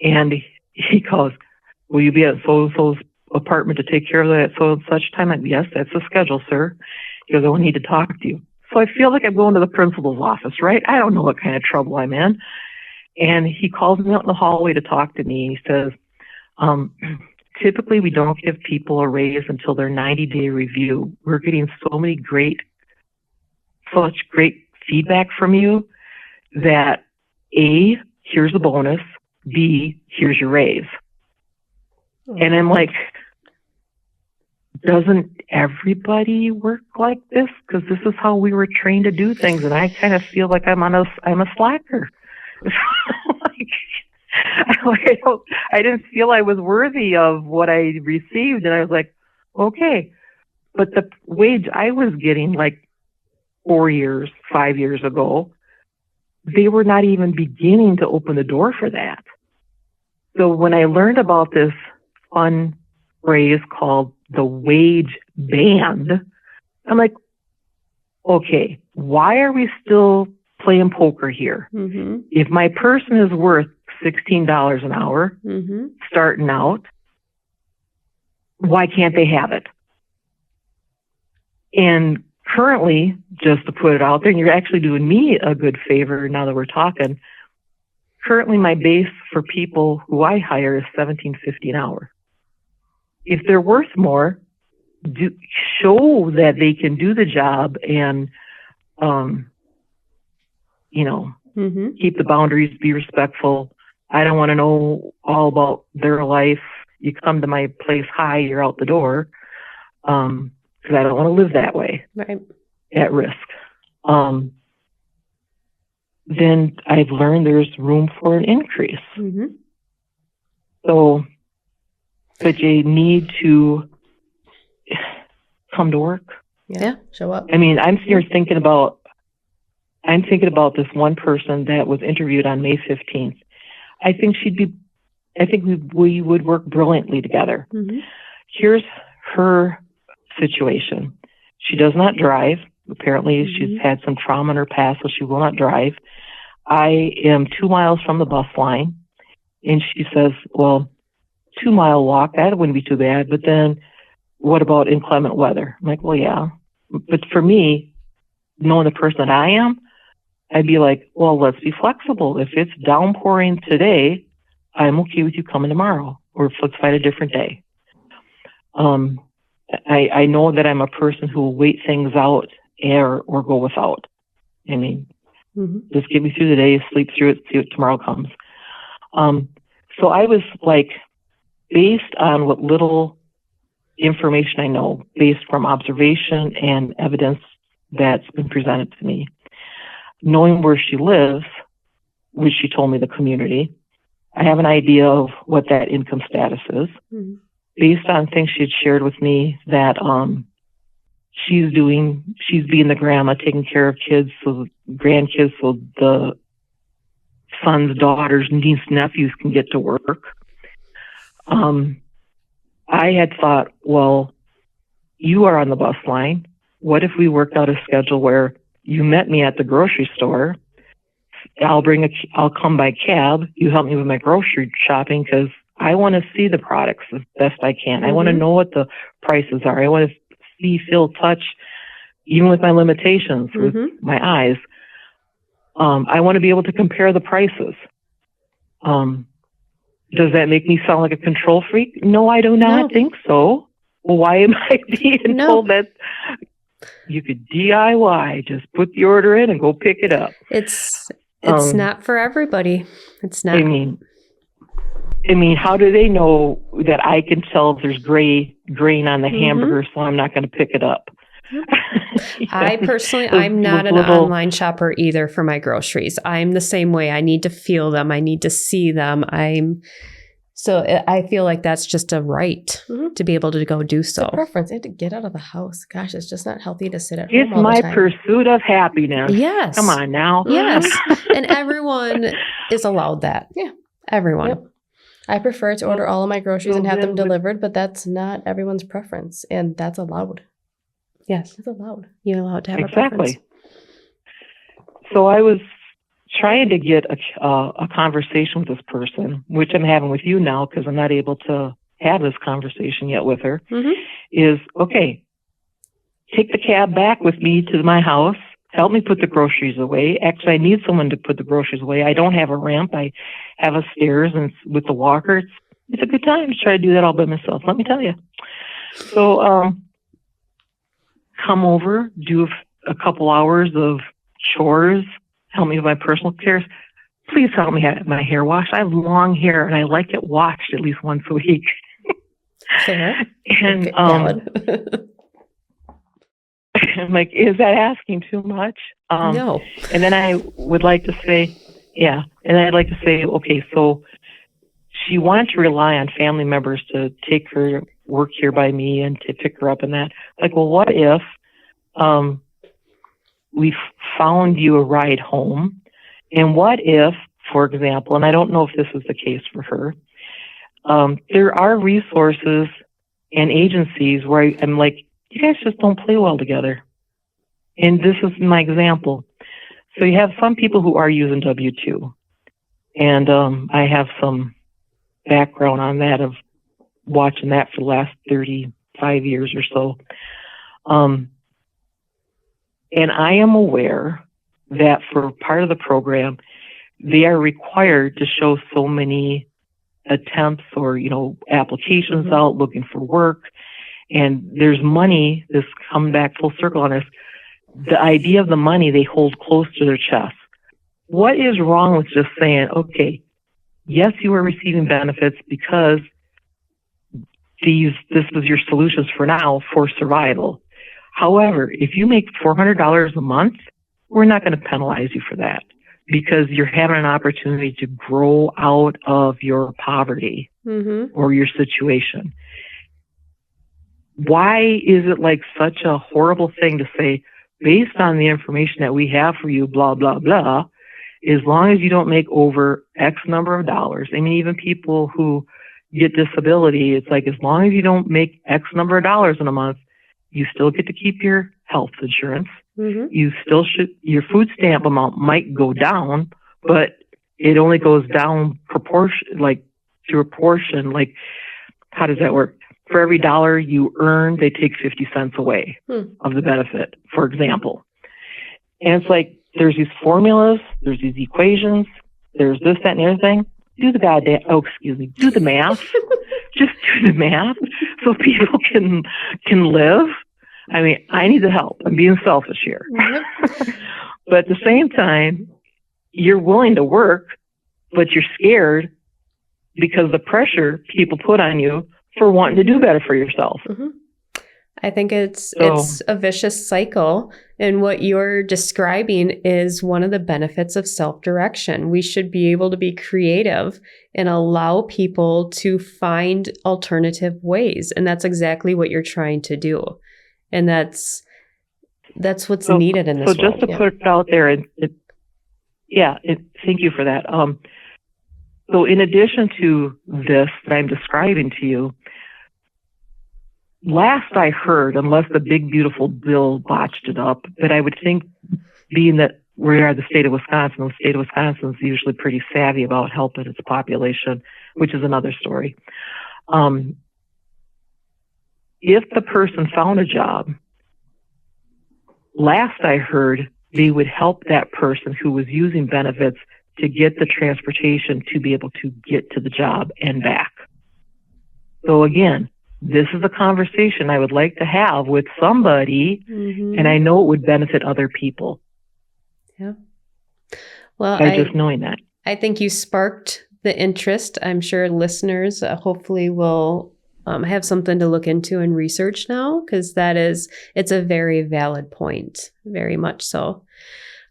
and he calls, will you be at so-and-so's apartment to take care of that at so-and-such time? I'm like, yes, that's the schedule, sir. He goes, I need to talk to you. So I feel like I'm going to the principal's office, right? I don't know what kind of trouble I'm in. And he calls me out in the hallway to talk to me. He says, typically we don't give people a raise until their 90-day review. We're getting such great feedback from you that A, here's a bonus, B, here's your raise. And I'm like, doesn't everybody work like this? Because this is how we were trained to do things, and I kind of feel like I'm a slacker. I didn't feel I was worthy of what I received, and I was like, okay. But the wage I was getting like 5 years ago, they were not even beginning to open the door for that. So when I learned about this fun phrase called the wage band, I'm like, okay, why are we still playing poker here? Mm-hmm. If my person is worth $16 an hour, mm-hmm. starting out, why can't they have it? And currently, just to put it out there, and you're actually doing me a good favor now that we're talking, currently my base for people who I hire is $17.50 an hour. If they're worth more, show that they can do the job and, mm-hmm. keep the boundaries, be respectful. I don't want to know all about their life. You come to my place high, you're out the door. Because I don't want to live that way, right, at risk. Then I've learned there's room for an increase. Mm-hmm. So, but you need to come to work. Yeah, show up. I mean, I'm here thinking about this one person that was interviewed on May 15th. I think we would work brilliantly together. Mm-hmm. Here's her situation. She does not drive. Apparently, mm-hmm. she's had some trauma in her past, so she will not drive. I am 2 miles from the bus line. And she says, well, 2 mile walk, that wouldn't be too bad. But then what about inclement weather? I'm like, well, yeah. But for me, knowing the person that I am, I'd be like, well, let's be flexible. If it's downpouring today, I'm okay with you coming tomorrow, or let's find a different day. I know that I'm a person who will wait things out or go without. I mean, mm-hmm. just get me through the day, sleep through it, see what tomorrow comes. So I was like, based on what little information I know, based from observation and evidence that's been presented to me, knowing where she lives, which she told me the community, I have an idea of what that income status is. Mm-hmm. Based on things she had shared with me that she's being the grandma, taking care of kids, so grandkids, so the sons, daughters, nieces, nephews can get to work. I had thought, well, you are on the bus line. What if we worked out a schedule where you met me at the grocery store, I'll come by cab. You help me with my grocery shopping because I want to see the products as best I can. I want to know what the prices are. I want to see, feel, touch, even with my limitations, with my eyes. I want to be able to compare the prices. Does that make me sound like a control freak? No, I do not think so. Well, why am I being told that you could DIY, just put the order in and go pick it up? It's not for everybody. It's not. I mean, how do they know that I can tell if there's grain on the hamburger, so I'm not going to pick it up? I personally, I'm not an online shopper either for my groceries. I'm the same way. I need to feel them. I need to see them. So I feel like that's just a right to be able to go do so. It's a preference. I have to get out of the house. Gosh, it's just not healthy to sit at home all the It's time. my pursuit of happiness. Yes. Come on now. Yes. And everyone is allowed that. Yeah. Everyone. Yep. I prefer to order all of my groceries and have them delivered, but that's not everyone's preference, and that's allowed. Yes. It's allowed. You're allowed to have a preference. So I was trying to get a conversation with this person, which I'm having with you now because I'm not able to have this conversation yet with her, is, okay, take the cab back with me to my house. Help me put the groceries away. Actually, I need someone to put the groceries away. I don't have a ramp. I have a stairs, and with the walker, it's a good time to try to do that all by myself, let me tell you. So come over, do a couple hours of chores, help me with my personal cares. Please help me have my hair washed. I have long hair, and I like it washed at least once a week. Fair. And I'm like, is that asking too much? No. And then I would like to say, okay, so she wanted to rely on family members to take her work here by me and to pick her up and that. Like, well, what if we found you a ride home? And what if, for example, and I don't know if this is the case for her, there are resources and agencies where I'm like, you guys just don't play well together. And this is my example. So you have some people who are using W-2. And I have some background on that of watching that for the last 35 years or so. And I am aware that for part of the program, they are required to show so many attempts or, applications out looking for work. And there's money, this come back full circle on this, the idea of the money they hold close to their chest. What is wrong with just saying, okay, yes, you are receiving benefits because this was your solutions for now for survival. However, if you make $400 a month, we're not going to penalize you for that because you're having an opportunity to grow out of your poverty or your situation. Why is it like such a horrible thing to say, based on the information that we have for you, blah, blah, blah, as long as you don't make over X number of dollars? I mean, even people who get disability, it's like, as long as you don't make X number of dollars in a month, you still get to keep your health insurance. You still should, your food stamp amount might go down, but it only goes down to a portion. Like, how does that work? For every dollar you earn, they take 50 cents away of the benefit, for example. And it's like, there's these formulas, there's these equations, there's this, that, and the other thing. Do the math. Just do the math so people can live. I mean, I need the help. I'm being selfish here. But at the same time, you're willing to work, but you're scared because the pressure people put on you for wanting to do better for yourself. I think it's a vicious cycle. And what you're describing is one of the benefits of self-direction. We should be able to be creative and allow people to find alternative ways. And that's exactly what you're trying to do. And that's what's needed in this world. So just to put it out there, thank you for that. So in addition to this that I'm describing to you, last I heard, unless the big beautiful bill botched it up, that I would think, being that we are the state of Wisconsin. The state of Wisconsin is usually pretty savvy about helping its population, which is another story. If the person found a job, last I heard, they would help that person who was using benefits to get the transportation to be able to get to the job and back. So again, this is a conversation I would like to have with somebody, and I know it would benefit other people. Yeah. Well, by just knowing that. I think you sparked the interest. I'm sure listeners hopefully will have something to look into and research now, because it's a very valid point, very much so.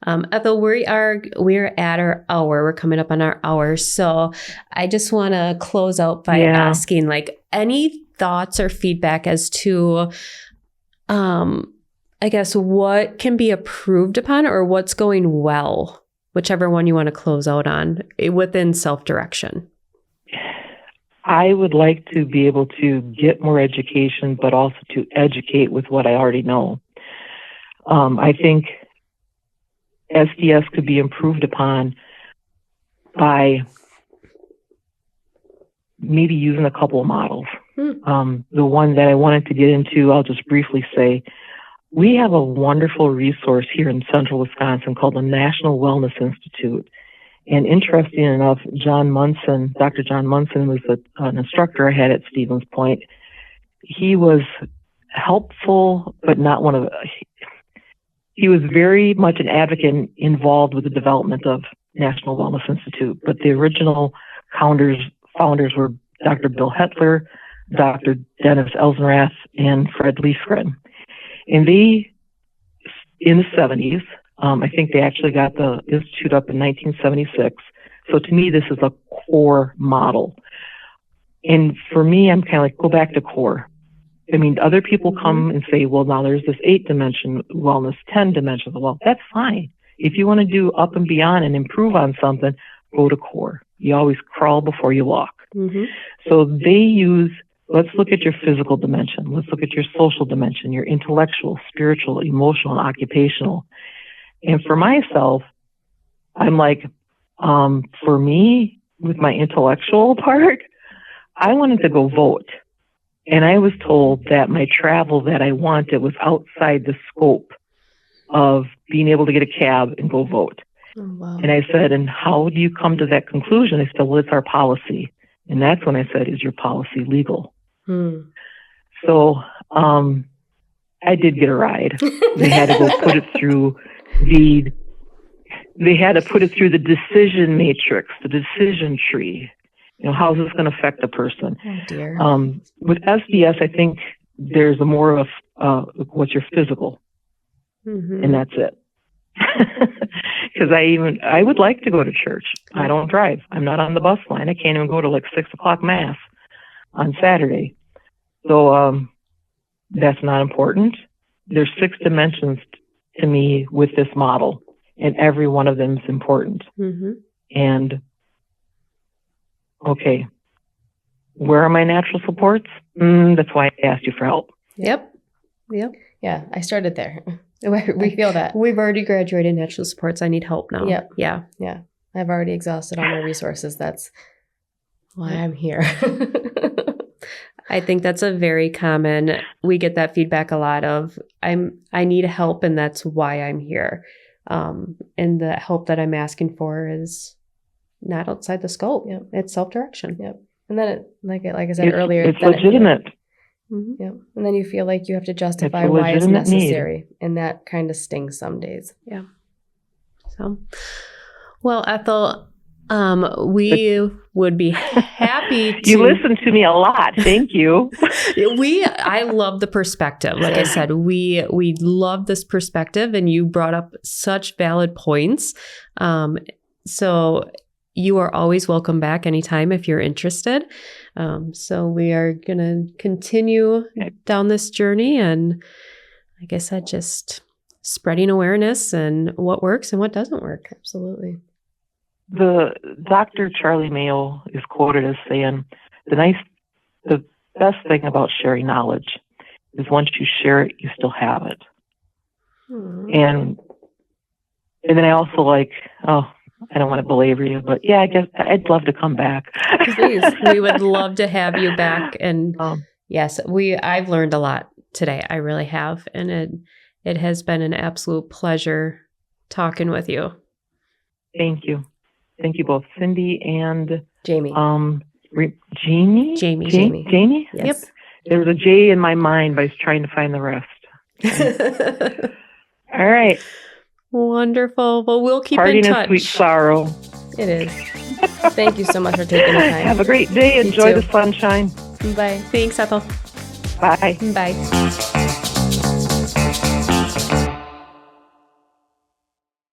Ethel, we're at our hour. We're coming up on our hour. So I just want to close out by asking, like, any thoughts or feedback as to, I guess, what can be improved upon or what's going well, whichever one you want to close out on within self-direction. I would like to be able to get more education, but also to educate with what I already know. I think SDS could be improved upon by maybe using a couple of models. The one that I wanted to get into, I'll just briefly say, we have a wonderful resource here in central Wisconsin called the National Wellness Institute. And interesting enough, Dr. John Munson was an instructor I had at Stevens Point. He was helpful, but not he was very much an advocate involved with the development of National Wellness Institute. But the original founders were Dr. Bill Hetler, Dr. Dennis Elsenrath, and Fred Lieskren. And they, in the 70s, I think they actually got the institute up in 1976. So to me, this is a core model. And for me, I'm kind of like, go back to core. I mean, other people come and say, well, now there's this 8-dimension wellness, 10 dimensions. Well, that's fine. If you want to do up and beyond and improve on something, go to core. You always crawl before you walk. So they use, let's look at your physical dimension. Let's look at your social dimension, your intellectual, spiritual, emotional, and occupational. And for myself, I'm like, for me, with my intellectual part, I wanted to go vote. And I was told that my travel that I wanted was outside the scope of being able to get a cab and go vote. Oh, wow. And I said, and how do you come to that conclusion? I said, well, it's our policy. And that's when I said, is your policy legal? So I did get a ride. They had to go put it through the decision matrix, the decision tree. You know, how is this going to affect a person? Oh, dear. With SDS, I think there's a more of what's your physical, and that's it. Because I would like to go to church. I don't drive. I'm not on the bus line. I can't even go to like 6:00 mass on Saturday. So that's not important. There's 6 dimensions to me with this model, and every one of them is important. And okay, where are my natural supports? That's why I asked you for help. Yep. Yeah, I started there. We feel that. We've already graduated natural supports. I need help now. Yep. Yeah. I've already exhausted all my resources. That's why I'm here. I think that's a very common, we get that feedback a lot of, I need help and that's why I'm here. And the help that I'm asking for is not outside the scope. Yep. It's self-direction. Yep. And then, like I said earlier, it's legitimate. Yep. And then you feel like you have to justify why it's necessary. And that kind of stings some days. Yeah. So, well, Ethel, we would be happy to. You listen to me a lot. Thank you. I love the perspective. Like I said, we love this perspective, and you brought up such valid points. So you are always welcome back anytime if you're interested. So we are going to continue down this journey. And like I said, just spreading awareness and what works and what doesn't work. Absolutely. The Dr. Charlie Mayo is quoted as saying, the best thing about sharing knowledge is once you share it, you still have it. And And then I also I don't want to belabor you, but yeah, I guess I'd love to come back. Please. We would love to have you back. And Um, yes, I've learned a lot today. I really have. And it has been an absolute pleasure talking with you. Thank you. Thank you both, Cindy and Jamie. Jamie? Jamie. Yes. Yep. There was a J in my mind, but I was trying to find the rest. All right. Wonderful. Well, we'll keep Parting in in touch. sweet sorrow. It is. Thank you so much for taking the time. Have a great day. You Enjoy too. the sunshine. Bye. Thanks, Ethel. Bye. Bye.